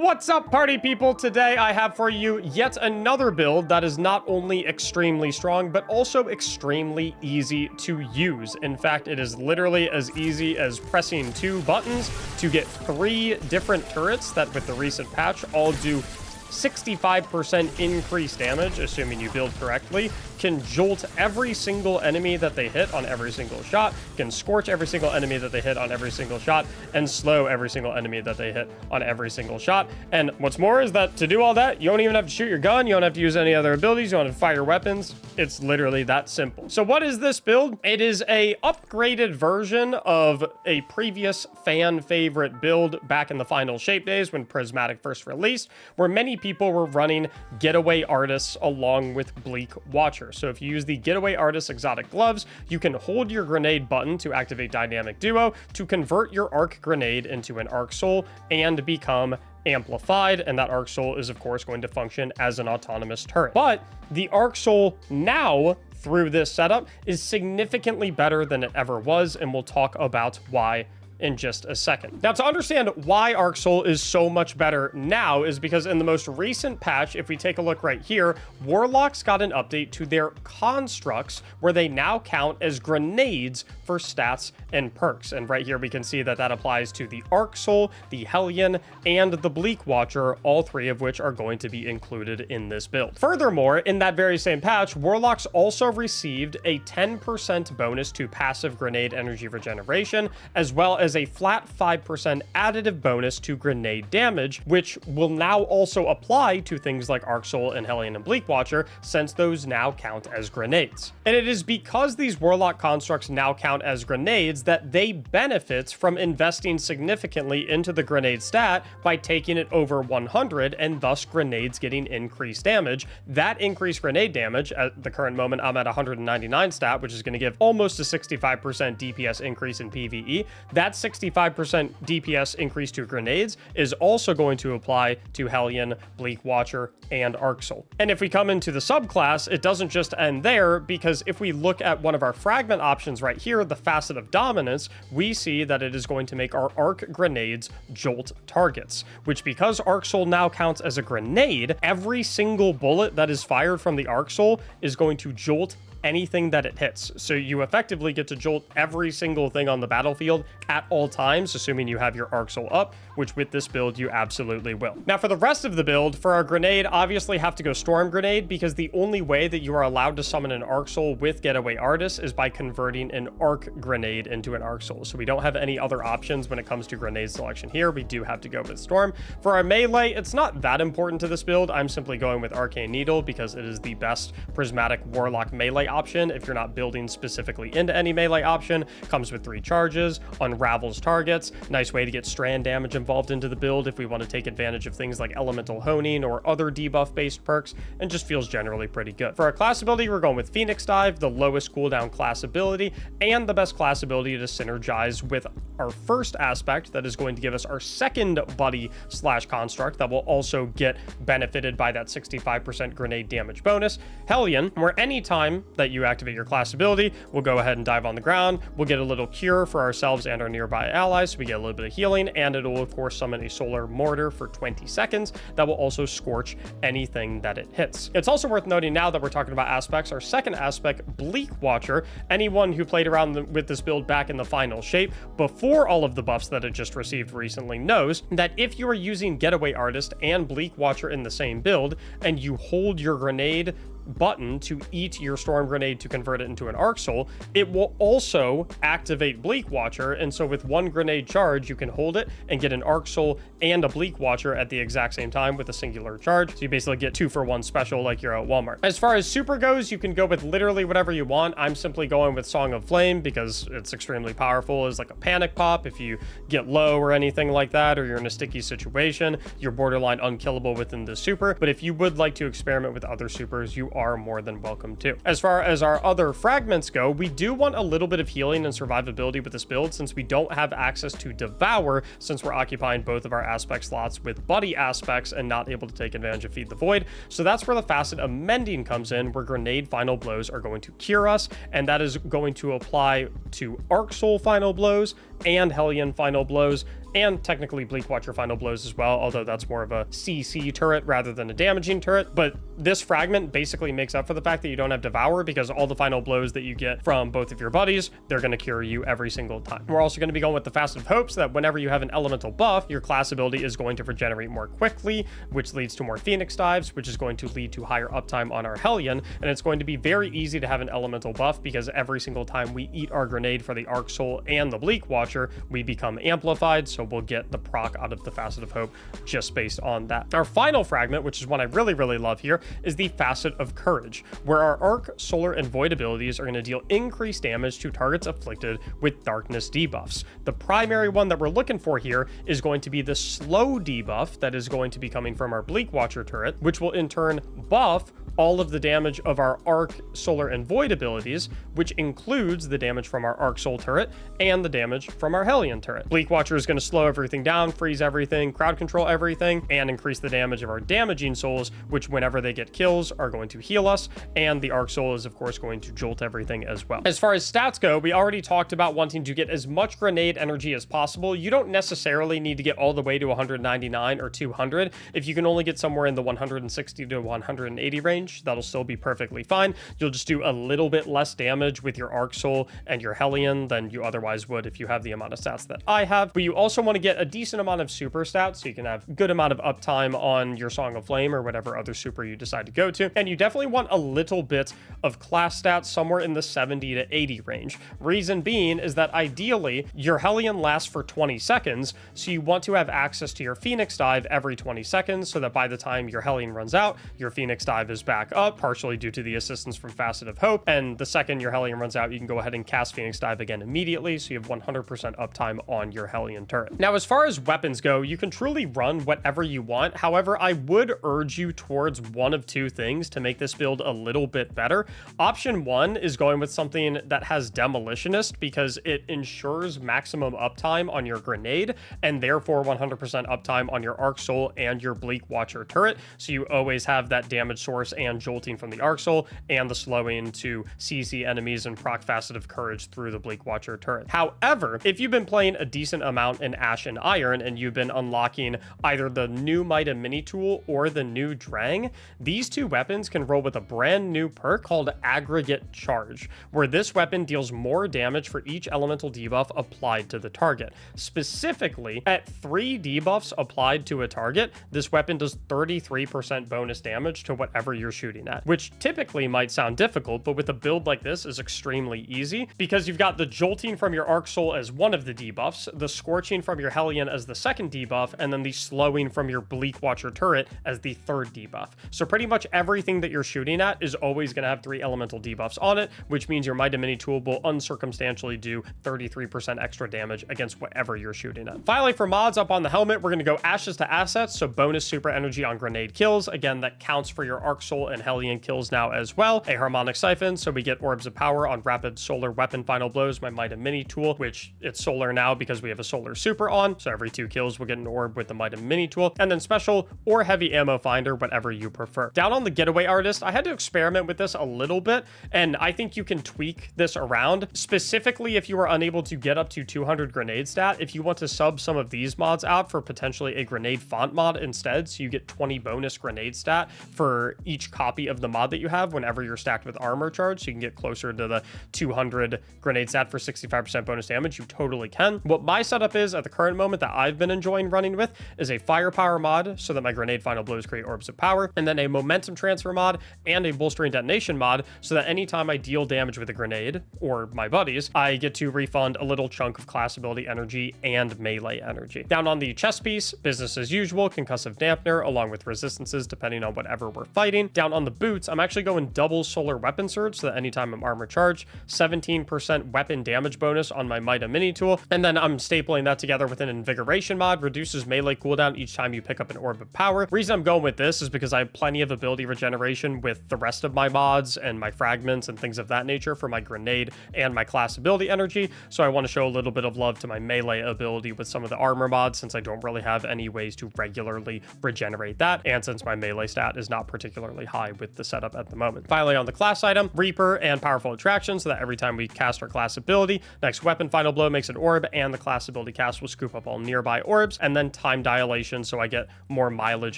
What's up, party people? Today I have for you yet another build that is not only extremely strong, but also extremely easy to use. In fact, it is literally as easy as pressing 2 buttons to get 3 different turrets that with the recent patch all do 65% increased damage, assuming you build correctly, can jolt every single enemy that they hit on every single shot, can scorch every single enemy that they hit on every single shot, and slow every single enemy that they hit on every single shot. And what's more is that to do all that, you don't even have to shoot your gun, you don't have to use any other abilities, you don't have to fire weapons. It's literally that simple. So what is this build? It is a upgraded version of a previous fan favorite build back in the final shape days when Prismatic first released, where many people were running Getaway Artists along with Bleak Watcher. So if you use the Getaway Artist exotic gloves, you can hold your grenade button to activate Dynamic Duo to convert your arc grenade into an arc soul and become amplified, and that arc soul is of course going to function as an autonomous turret. But the arc soul now through this setup is significantly better than it ever was, and we'll talk about why in just a second. Now, to understand why Arc Soul is so much better now is because in the most recent patch, if we take a look right here, Warlocks got an update to their constructs where they now count as grenades for stats and perks. And right here, we can see that that applies to the Arc Soul, the Hellion, and the Bleak Watcher, all 3 of which are going to be included in this build. Furthermore, in that very same patch, Warlocks also received a 10% bonus to passive grenade energy regeneration, as well as a flat 5% additive bonus to grenade damage, which will now also apply to things like Arc Soul and Hellion and Bleak Watcher, since those now count as grenades. And it is because these Warlock constructs now count as grenades that they benefit from investing significantly into the grenade stat by taking it over 100, and thus grenades getting increased damage. That increased grenade damage, at the current moment I'm at 199 stat, which is going to give almost a 65% DPS increase in PvE. That 65% DPS increase to grenades is also going to apply to Hellion, Bleak Watcher, and Arc Soul. And if we come into the subclass, it doesn't just end there, because if we look at one of our fragment options right here, the Facet of Dominance, we see that it is going to make our arc grenades jolt targets, which because Arc Soul now counts as a grenade, every single bullet that is fired from the Arc Soul is going to jolt anything that it hits. So you effectively get to jolt every single thing on the battlefield at all times, assuming you have your Arc Soul up, which with this build you absolutely will. Now for the rest of the build, for our grenade, obviously have to go Storm Grenade, because the only way that you are allowed to summon an Arc Soul with Getaway Artist is by converting an Arc Grenade into an Arc Soul. So we don't have any other options when it comes to grenade selection here. We do have to go with Storm. For our melee, it's not that important to this build. I'm simply going with Arcane Needle because it is the best Prismatic Warlock melee option if you're not building specifically into any melee option. Comes with 3 charges, unravels targets, nice way to get strand damage involved into the build if we want to take advantage of things like elemental honing or other debuff based perks, and just feels generally pretty good. For our class ability, we're going with Phoenix Dive, the lowest cooldown class ability and the best class ability to synergize with our first aspect that is going to give us our second buddy slash construct that will also get benefited by that 65% grenade damage bonus, Hellion, where anytime that you activate your class ability, we'll go ahead and dive on the ground. We'll get a little cure for ourselves and our nearby allies, so we get a little bit of healing, and it will of course summon a solar mortar for 20 seconds that will also scorch anything that it hits. It's also worth noting, now that we're talking about aspects, our second aspect, Bleak Watcher, anyone who played around with this build back in the final shape before all of the buffs that it just received recently knows that if you are using Getaway Artist and Bleak Watcher in the same build and you hold your grenade button to eat your Storm Grenade to convert it into an Arc Soul, it will also activate Bleak Watcher, and so with 1 grenade charge you can hold it and get an Arc Soul and a Bleak Watcher at the exact same time with a singular charge. So you basically get 2 for 1 special like you're at Walmart. As far as super goes, you can go with literally whatever you want. I'm simply going with Song of Flame because it's extremely powerful as like a panic pop if you get low or anything like that, or you're in a sticky situation. You're borderline unkillable within the super, but if you would like to experiment with other supers, you are more than welcome to. As far as our other fragments go, we do want a little bit of healing and survivability with this build, since we don't have access to Devour, since we're occupying both of our aspect slots with buddy aspects and not able to take advantage of Feed the Void. So that's where the Facet of Mending comes in, where Grenade Final Blows are going to cure us, and that is going to apply to Arc Soul Final Blows and Hellion Final Blows, and technically Bleak Watcher Final Blows as well, although that's more of a CC turret rather than a damaging turret. But this Fragment basically makes up for the fact that you don't have Devour, because all the final blows that you get from both of your buddies, they're going to cure you every single time. We're also going to be going with the Facet of Hope, so that whenever you have an elemental buff, your class ability is going to regenerate more quickly, which leads to more Phoenix dives, which is going to lead to higher uptime on our Hellion. And it's going to be very easy to have an elemental buff, because every single time we eat our grenade for the Arc Soul and the Bleak Watcher, we become amplified, so we'll get the proc out of the Facet of Hope just based on that. Our final Fragment, which is one I really love here, is the Facet of Courage, where our Arc, Solar, and Void abilities are going to deal increased damage to targets afflicted with darkness debuffs. The primary one that we're looking for here is going to be the slow debuff that is going to be coming from our Bleak Watcher turret, which will in turn buff all of the damage of our Arc, Solar, and Void abilities, which includes the damage from our Arc Soul turret and the damage from our Hellion turret. Bleak Watcher is going to slow everything down, freeze everything, crowd control everything, and increase the damage of our damaging souls, which whenever they get kills are going to heal us, and the Arc Soul is of course going to jolt everything as well. As far as stats go, we already talked about wanting to get as much grenade energy as possible. You don't necessarily need to get all the way to 199 or 200. If you can only get somewhere in the 160 to 180 range, that'll still be perfectly fine. You'll just do a little bit less damage with your Arc Soul and your Hellion than you otherwise would if you have the amount of stats that I have. But you also want to get a decent amount of super stats, so you can have good amount of uptime on your Song of Flame or whatever other super you decide to go to. And you definitely want a little bit of class stats somewhere in the 70 to 80 range. Reason being is that ideally your Hellion lasts for 20 seconds, so you want to have access to your Phoenix dive every 20 seconds, so that by the time your Hellion runs out, your Phoenix dive is back up, partially due to the assistance from Facet of Hope. And the second your Hellion runs out, you can go ahead and cast Phoenix dive again immediately, so you have 100% uptime on your Hellion turret. Now, as far as weapons go, you can truly run whatever you want. However, I would urge you towards one of two things to make this build a little bit better. Option one is going with something that has Demolitionist, because it ensures maximum uptime on your grenade and therefore 100% uptime on your Arc Soul and your Bleak Watcher turret, so you always have that damage source and jolting from the Arc Soul and the slowing to CC enemies and proc Facet of Courage through the Bleak Watcher turret. However, if you've been playing a decent amount in Ash and Iron and you've been unlocking either the new Mida Mini tool or the new Drang, these two weapons can roll with a brand new perk called Aggregate Charge, where this weapon deals more damage for each elemental debuff applied to the target. Specifically, at 3 debuffs applied to a target, this weapon does 33% bonus damage to whatever you're shooting at, which typically might sound difficult, but with a build like this is extremely easy, because you've got the jolting from your Arc Soul as one of the debuffs, the scorching from your Hellion as the second debuff, and then the slowing from your Bleak Watcher turret as the third debuff. So pretty much everything that you're shooting at is always going to have 3 elemental debuffs on it, which means your Mida Mini tool will uncircumstantially do 33% extra damage against whatever you're shooting at. Finally, for mods up on the helmet, we're going to go Ashes to Assets, so bonus super energy on grenade kills. Again, that counts for your Arc Soul and Hellion kills now as well. A Harmonic Siphon, so we get Orbs of Power on rapid solar weapon final blows, my Mida Mini tool, which it's solar now because we have a solar super on, so every 2 kills we'll get an orb with the Mida Mini tool. And then special or heavy ammo finder, whatever you prefer. Down on the Getaway Artist, I had to experiment with this a little bit, and I think you can tweak this around. Specifically, if you are unable to get up to 200 grenade stat, if you want to sub some of these mods out for potentially a grenade font mod instead, so you get 20 bonus grenade stat for each copy of the mod that you have whenever you're stacked with armor charge, so you can get closer to the 200 grenade stat for 65% bonus damage, you totally can. What my setup is at the current moment that I've been enjoying running with is a Firepower mod, so that my grenade final blows create Orbs of Power, and then a Momentum Transfer mod and a Bolstering Detonation mod, so that anytime I deal damage with a grenade, or my buddies, I get to refund a little chunk of class ability energy and melee energy. Down on the chest piece, business as usual, Concussive Dampener, along with resistances depending on whatever we're fighting. Down on the boots, I'm actually going double solar weapon surge, so that anytime I'm armor charged, 17% weapon damage bonus on my Mida Mini tool, and then I'm stapling that together with an Invigoration mod, reduces melee cooldown each time you pick up an Orb of Power. Reason I'm going with this is because I have plenty of ability regeneration with the rest of my mods and my fragments and things of that nature for my grenade and my class ability energy, so I want to show a little bit of love to my melee ability with some of the armor mods, since I don't really have any ways to regularly regenerate that, and since my melee stat is not particularly high with the setup at the moment. Finally, on the class item, Reaper and Powerful Attraction, so that every time we cast our class ability, next weapon final blow makes an orb, and the class ability cast will scoop up all nearby orbs, and then time dilation, so I get more mileage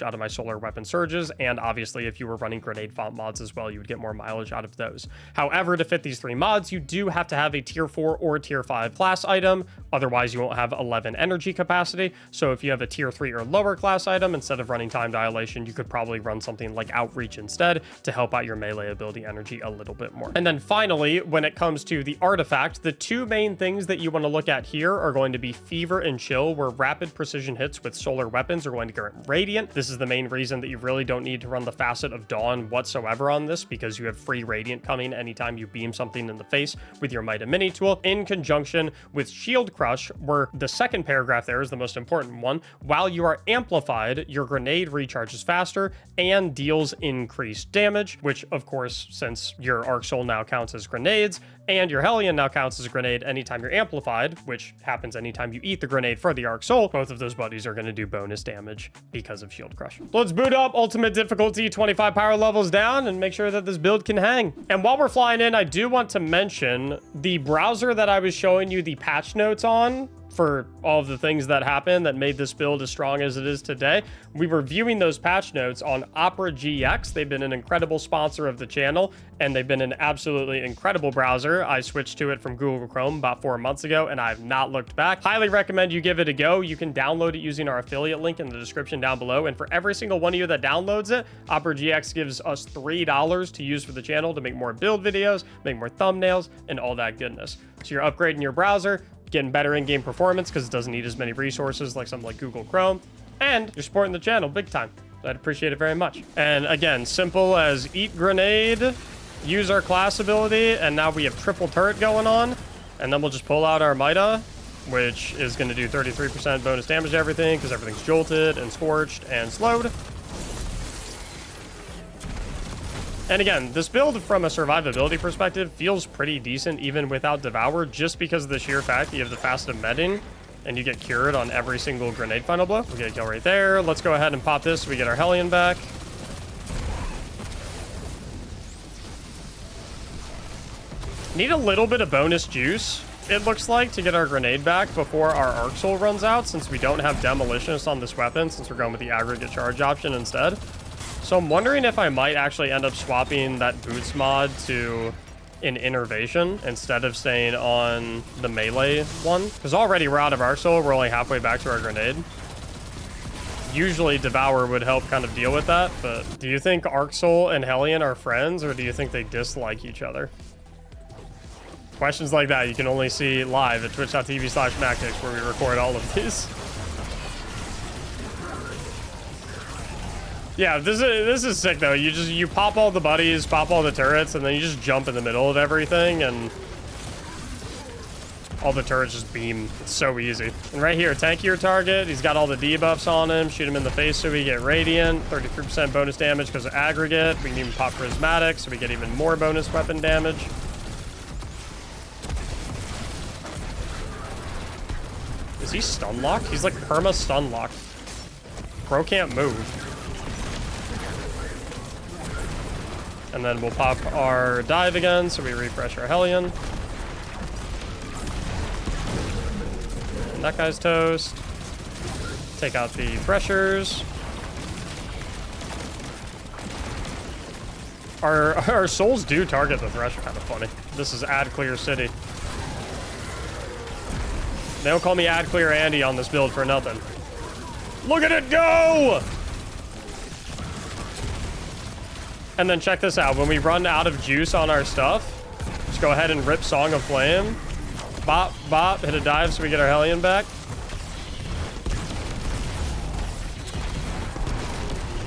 out of my solar weapon surges. And obviously, if you were running grenade font mods as well, you would get more mileage out of those. However, to fit these 3 mods, you do have to have a tier 4 or tier 5 class item. Otherwise, you won't have 11 energy capacity. So if you have a tier 3 or lower class item, instead of running time dilation, you could probably run something like outreach instead to help out your melee ability energy a little bit more. And then finally, when it comes to the artifact, the 2 main things that you want to look at here are going to be Fever and Chill, where rapid precision hits with solar weapons are going to grant Radiant. This is the main reason that you really don't need to run the Facet of Dawn whatsoever on this, because you have free Radiant coming anytime you beam something in the face with your Might and Mini tool, in conjunction with Shield Crush, where the second paragraph there is the most important one. While you are amplified, your grenade recharges faster and deals increased damage, which of course, since your Arc Soul now counts as grenades and your Hellion now counts as a grenade anytime you're amplified, which happens anytime you eat the grenade for the Arc Soul, both of those buddies are going to do bonus damage because of Shield Crush. Let's boot up ultimate difficulty, 25 power levels down, and make sure that this build can hang. And while we're flying in, I do want to mention the browser that I was showing you the patch notes on for all of the things that happened that made this build as strong as it is today. We were viewing those patch notes on Opera GX. They've been an incredible sponsor of the channel, and they've been an absolutely incredible browser. I switched to it from Google Chrome about 4 months ago, and I've not looked back. Highly recommend you give it a go. You can download it using our affiliate link in the description down below, and for every single one of you that downloads it, Opera GX gives us $3 to use for the channel to make more build videos, make more thumbnails, and all that goodness. So you're upgrading your browser, getting better in-game performance because it doesn't need as many resources like something like Google Chrome, and you're supporting the channel big time. So I'd appreciate it very much. And again, simple as eat grenade, use our class ability, and now we have triple turret going on, and then we'll just pull out our Mida, which is going to do 33% bonus damage to everything because everything's jolted and scorched and slowed. And again, this build from a survivability perspective feels pretty decent even without Devour, just because of the sheer fact that you have the Facet of Medding and you get cured on every single grenade final blow. We get a kill right there. Let's go ahead and pop this so we get our Hellion back. Need a little bit of bonus juice, it looks like, to get our grenade back before our Arc Soul runs out, since we don't have Demolitionist on this weapon, since we're going with the aggregate charge option instead. So I'm wondering if I might actually end up swapping that boots mod to an Innervation instead of staying on the melee one. Because already we're out of Arc Soul, we're only halfway back to our grenade. Usually Devour would help kind of deal with that, but do you think Arc Soul and Hellion are friends, or do you think they dislike each other? Questions like that you can only see live at twitch.tv/Mactics, where we record all of these. Yeah, this is sick though. You pop all the buddies, pop all the turrets, and then you just jump in the middle of everything, and all the turrets just beam. It's so easy. And right here, tank your target. He's got all the debuffs on him. Shoot him in the face so we get Radiant. 33% bonus damage because of aggregate. We can even pop Prismatic so we get even more bonus weapon damage. Is he stun locked? He's like perma stun locked. Bro can't move. And then we'll pop our dive again, so we refresh our Hellion. And that guy's toast. Take out the Threshers. Our souls do target the Thresher, kind of funny. This is Ad Clear City. They don't call me Ad Clear Andy on this build for nothing. Look at it go! And then check this out. When we run out of juice on our stuff, just go ahead and rip Song of Flame. Bop, bop, hit a dive so we get our Hellion back.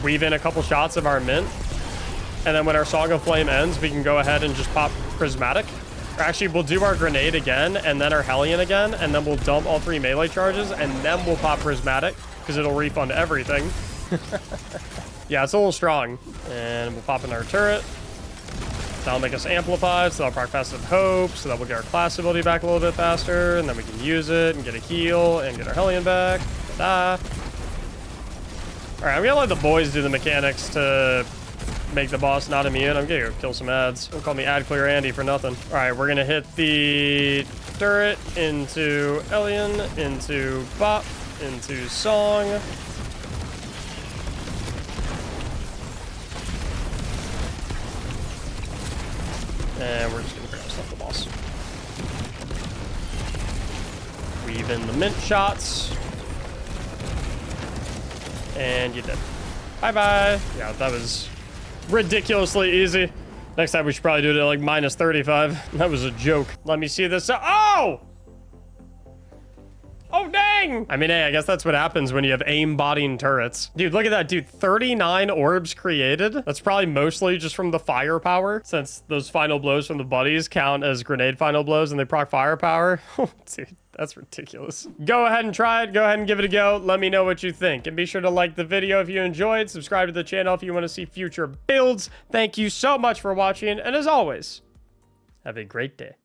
Weave in a couple shots of our mint. And then when our Song of Flame ends, we can go ahead and just pop Prismatic. Or actually, we'll do our grenade again, and then our Hellion again, and then we'll dump all 3 melee charges, and then we'll pop Prismatic, because it'll refund everything. Yeah, it's a little strong. And we'll pop in our turret. That'll make us amplified, so that'll proc Facet of Hope, so that we'll get our class ability back a little bit faster, and then we can use it and get a heal and get our Hellion back. Ta-da. Alright, I'm gonna let the boys do the mechanics to make the boss not immune. I'm gonna go kill some ads. Don't call me Ad Clear Andy for nothing. All right, we're gonna hit the turret into Elian, into Bop, into Song. And we're just gonna grab stuff the boss. Weave in the mint shots. And you did. Bye-bye. Yeah, that was ridiculously easy. Next time we should probably do it at like minus 35. That was a joke. Let me see this. Oh! Oh, dang! I mean, hey, I guess that's what happens when you have aim-botting turrets. Dude, look at that, dude. 39 orbs created. That's probably mostly just from the firepower, since those final blows from the buddies count as grenade final blows and they proc firepower. Oh, dude. That's ridiculous. Go ahead and try it. Go ahead and give it a go. Let me know what you think. And be sure to like the video if you enjoyed. Subscribe to the channel if you want to see future builds. Thank you so much for watching. And as always, have a great day.